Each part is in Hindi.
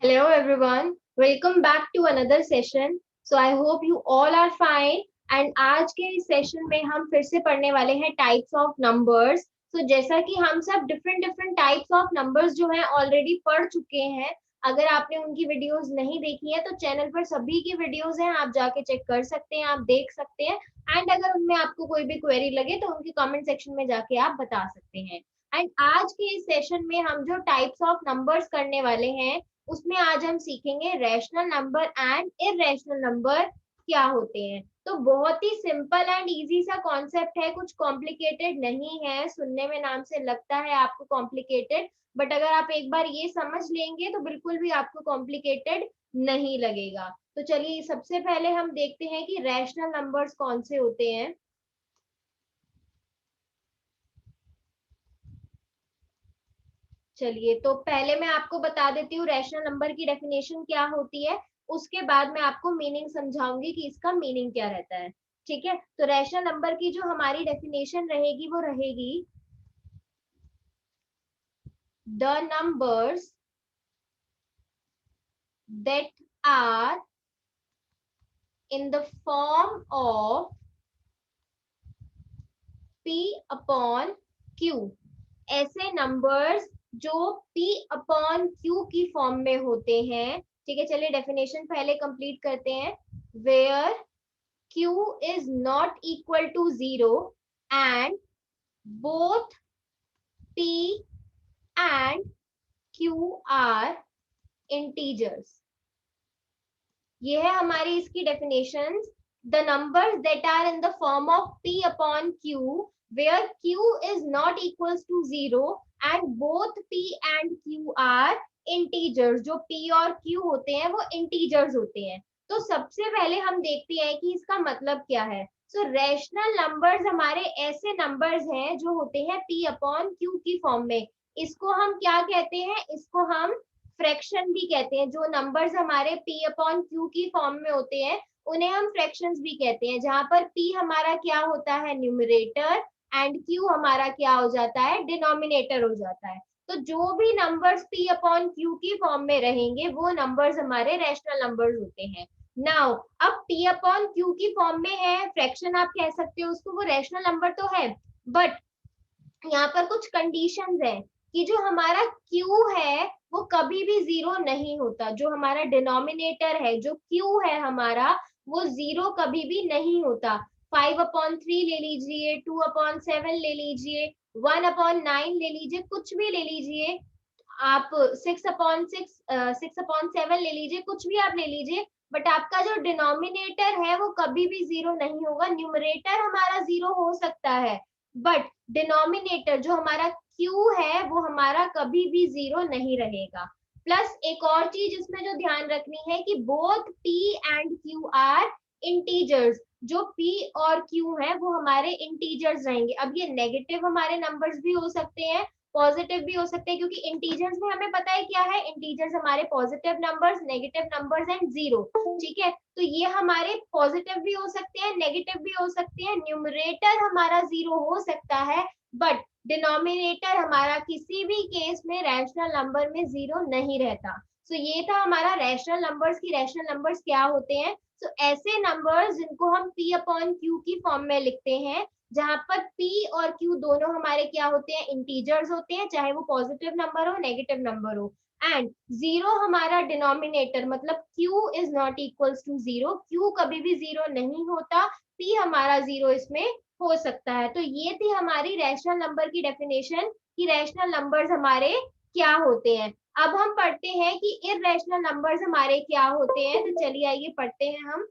Hello everyone, welcome back to another session. So I hope you all are fine. And आज के इस सेशन में हम फिर से पढ़ने वाले हैं टाइप्स ऑफ नंबर्स. तो जैसा कि हम सब different different types of numbers जो हैं ऑलरेडी पढ़ चुके हैं. अगर आपने उनकी वीडियोस नहीं देखी है तो चैनल पर सभी की वीडियोस हैं, आप जाके चेक कर सकते हैं, आप देख सकते हैं. एंड अगर उनमें आपको कोई भी क्वेरी लगे तो उनकी कमेंट सेक्शन में जाके आप बता सकते हैं. एंड आज के इस सेशन में हम जो टाइप्स ऑफ नंबर्स करने वाले हैं उसमें आज हम सीखेंगे rational number and irrational number क्या होते हैं. तो बहुत ही सिंपल एंड इजी सा कॉन्सेप्ट है, कुछ कॉम्प्लिकेटेड नहीं है. सुनने में नाम से लगता है आपको कॉम्प्लिकेटेड, बट अगर आप एक बार ये समझ लेंगे तो बिल्कुल भी आपको कॉम्प्लिकेटेड नहीं लगेगा. तो चलिए सबसे पहले हम देखते हैं कि रैशनल नंबर्स कौन से होते हैं. चलिए तो पहले मैं आपको बता देती हूँ रैशनल नंबर की डेफिनेशन क्या होती है. उसके बाद मैं आपको मीनिंग समझाऊंगी कि इसका मीनिंग क्या रहता है. ठीक है, तो रैशनल नंबर की जो हमारी डेफिनेशन रहेगी वो रहेगी the numbers that are in the form of p upon q. ऐसे नंबर्स जो p अपॉन q की फॉर्म में होते हैं. ठीक है, चलिए डेफिनेशन पहले कंप्लीट करते हैं. Where q is not equal to 0 and both p and q are integers. ये है हमारी इसकी definition. The numbers that are in the form of p upon q where q is not equals to 0 and both p and q are integers. जो p और q होते हैं वो इंटीजर्स होते हैं. तो सबसे पहले हम देखते हैं कि इसका मतलब क्या है. सो रैशनल नंबर्स हमारे ऐसे नंबर्स हैं जो होते हैं p अपॉन q की फॉर्म में. इसको हम क्या कहते हैं, इसको हम फ्रैक्शन भी कहते हैं. जो नंबर्स हमारे p अपॉन q की फॉर्म में होते हैं उन्हें हम फ्रैक्शंस भी कहते हैं, जहां पर p हमारा क्या होता है, न्यूमरेटर, एंड q हमारा क्या हो जाता है, डिनोमिनेटर हो जाता है. तो जो भी नंबर्स p अपॉन q की फॉर्म में रहेंगे वो नंबर्स हमारे रैशनल नंबर्स होते हैं. नाउ अब p अपॉन q की फॉर्म में है, फ्रैक्शन आप कह सकते हो उसको, वो रैशनल नंबर तो है, बट यहाँ पर कुछ कंडीशंस है कि जो हमारा q है वो कभी भी जीरो नहीं होता. जो हमारा डिनोमिनेटर है, जो q है हमारा, वो जीरो कभी भी नहीं होता. 5/3 ले लीजिए, 2/7 ले लीजिए, 1/9 ले लीजिए, कुछ भी ले लीजिए आप. 6/7 ले लीजिए, कुछ भी आप ले लीजिए, बट आपका जो डिनोमिनेटर है वो कभी भी जीरो नहीं होगा. न्यूमरेटर हमारा जीरो हो सकता है, बट डिनोमिनेटर जो हमारा q है वो हमारा कभी भी जीरो नहीं रहेगा. प्लस एक और चीज इसमें जो ध्यान रखनी है कि both p and q are integers. जो p और q है वो हमारे इंटीजर्स रहेंगे. अब ये नेगेटिव हमारे नंबर्स भी हो सकते हैं, पॉजिटिव भी हो सकते हैं, क्योंकि इंटीजर्स में हमें पता है क्या है, इंटीजर्स हमारे positive numbers, negative numbers and zero. ठीक है, तो ये हमारे पॉजिटिव भी हो सकते हैं, नेगेटिव भी हो सकते हैं, न्यूमरेटर हमारा जीरो हो सकता है, बट डिनोमिनेटर हमारा किसी भी केस में रैशनल नंबर में जीरो नहीं रहता. सो ये था हमारा रैशनल नंबर्स की. रैशनल नंबर्स क्या होते हैं, सो ऐसे नंबर्स जिनको हम p अपॉन q की फॉर्म में लिखते हैं, जहां पर p और q दोनों हमारे क्या होते हैं, इंटीजर्स होते हैं, चाहे वो पॉजिटिव नंबर हो नेगेटिव नंबर हो. एंड जीरो हमारा डिनोमिनेटर, मतलब q is not equals to zero, q कभी भी जीरो नहीं होता, p हमारा जीरो इसमें हो सकता है. तो ये थी हमारी रैशनल नंबर की डेफिनेशन कि रैशनल नंबर्स हमारे क्या होते हैं. अब हम पढ़ते हैं कि इररेशनल नंबर्स हमारे क्या होते हैं. तो चलिए आइए पढ़ते हैं. हम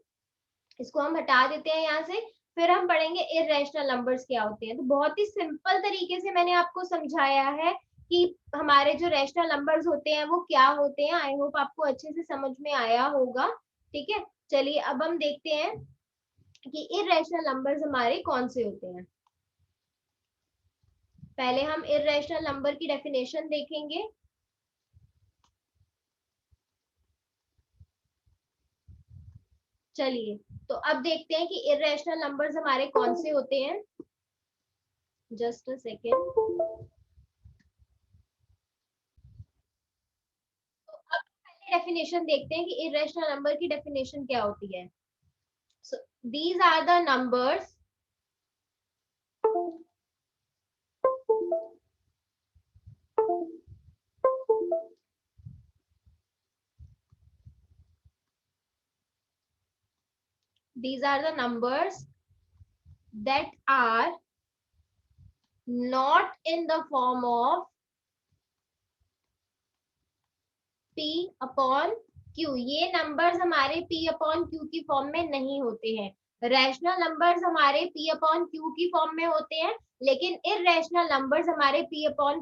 इसको हम हटा देते हैं यहाँ से, फिर हम पढ़ेंगे इररेशनल नंबर्स क्या होते हैं. तो बहुत ही सिंपल तरीके से मैंने आपको समझाया है कि हमारे जो रैशनल नंबर्स होते हैं वो क्या होते हैं. आई होप आपको अच्छे से समझ में आया होगा. ठीक है, चलिए अब हम देखते हैं कि इररेशनल नंबर्स हमारे कौन से होते हैं. पहले हम इररेशनल नंबर की डेफिनेशन देखेंगे. चलिए तो अब देखते हैं कि इररेशनल नंबर्स हमारे कौन से होते हैं. Just a second. डेफिनेशन देखते हैं कि इरेशनल नंबर की डेफिनेशन क्या होती है. So these are the numbers that are not in the form of p upon q. ये नंबर्स हमारे p अपॉन q की फॉर्म में नहीं होते हैं. रैशनल नंबर्स हमारे p अपॉन q की फॉर्म में होते हैं, लेकिन इरेशनल नंबर्स हमारे p अपॉन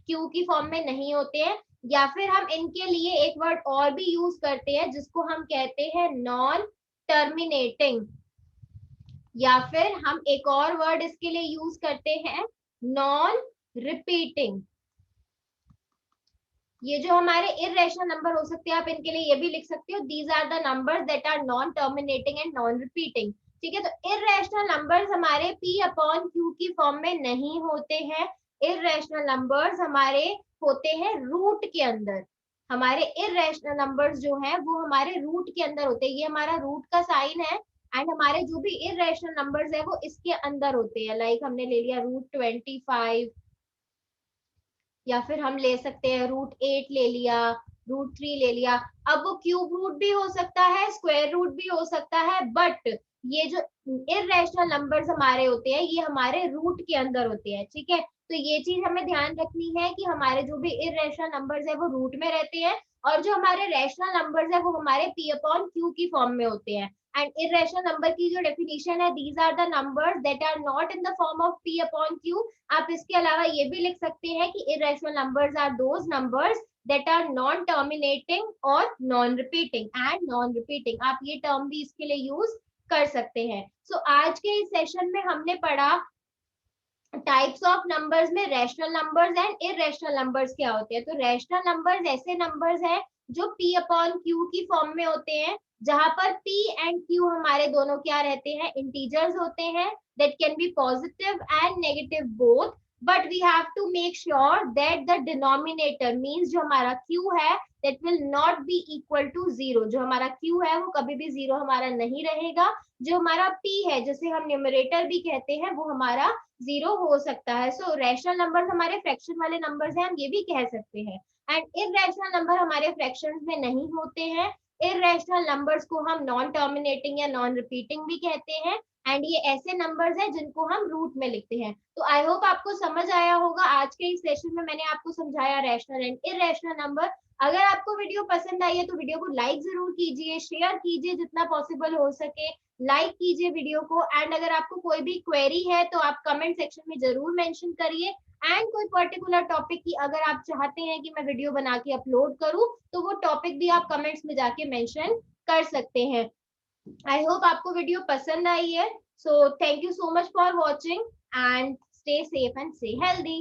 q की फॉर्म में नहीं होते हैं. या फिर हम इनके लिए एक वर्ड और भी यूज करते हैं जिसको हम कहते हैं नॉन टर्मिनेटिंग, या फिर हम एक और वर्ड इसके लिए यूज करते हैं नॉन रिपीटिंग. ये जो हमारे इरेशनल नंबर हो सकते हैं, आप इनके लिए ये भी लिख सकते हो these are the numbers that are non terminating and non repeating. ठीक है, तो इरेशनल नंबर्स हमारे p अपॉन q की फॉर्म में नहीं होते हैं. इरेशनल नंबर्स हमारे होते हैं रूट के अंदर. हमारे इरेशनल नंबर्स जो है वो हमारे रूट के अंदर होते हैं. ये हमारा रूट का साइन है एंड हमारे जो भी इरेशनल नंबर्स है वो इसके अंदर होते हैं. लाइक हमने ले लिया √25, या फिर हम ले सकते हैं √8 ले लिया, √3 ले लिया. अब वो क्यूब रूट भी हो सकता है, स्क्वायर रूट भी हो सकता है, बट ये जो इरेशनल नंबर्स हमारे होते हैं ये हमारे रूट के अंदर होते हैं. ठीक है, तो ये चीज हमें ध्यान रखनी है कि हमारे जो भी इरेशनल नंबर्स है वो रूट में रहते हैं, और जो हमारे रैशनल नंबर्स है वो हमारे p अपॉन q की फॉर्म में होते हैं. एंड इरेशनल नंबर की जो डेफिनेशन है, these are the numbers that are not in the form of p upon q. आप इसके अलावा ये भी लिख सकते हैं कि irrational numbers are those numbers that are non terminating और non repeating and non repeating. आप ये टर्म भी इसके लिए यूज कर सकते हैं. सो आज के इस सेशन में हमने पढ़ा टाइप्स ऑफ नंबर्स में rational numbers and irrational numbers क्या होते हैं. तो रैशनल नंबर्स ऐसे नंबर्स हैं जो p अपॉन q की फॉर्म में होते हैं, जहां पर p एंड q हमारे दोनों क्या रहते हैं, इंटीजर्स होते हैं that can be positive and negative both, but we have to make sure that the denominator means जो हमारा q है that will not be equal to 0. जो हमारा q है वो कभी भी 0 हमारा नहीं रहेगा. जो हमारा p है जिसे हम न्यूमरेटर भी कहते हैं वो हमारा 0 हो सकता है. सो रैशनल नंबर्स हमारे फ्रैक्शन वाले नंबर्स हैं, हम ये भी कह सकते हैं. एंड इरेशनल नंबर हमारे फ्रैक्शंस में नहीं होते हैं. इरेशनल नंबर्स को हम नॉन टर्मिनेटिंग या नॉन रिपीटिंग भी कहते हैं, एंड ये ऐसे नंबर्स हैं जिनको हम रूट में लिखते हैं. तो आई होप आपको समझ आया होगा. आज के इस सेशन में मैंने आपको समझाया रैशनल एंड इरेशनल नंबर. अगर आपको वीडियो पसंद आई है तो वीडियो को लाइक जरूर कीजिए, शेयर कीजिए जितना पॉसिबल हो सके, लाइक कीजिए वीडियो को. एंड अगर आपको कोई भी क्वेरी है तो आप कमेंट सेक्शन में जरूर मेंशन करिए. एंड कोई पर्टिकुलर टॉपिक की अगर आप चाहते हैं कि मैं वीडियो बना के अपलोड करूं तो वो टॉपिक भी आप कमेंट्स में जाके मेंशन कर सकते हैं. आई होप आपको वीडियो पसंद आई है. So thank you so much for watching and stay safe and stay healthy.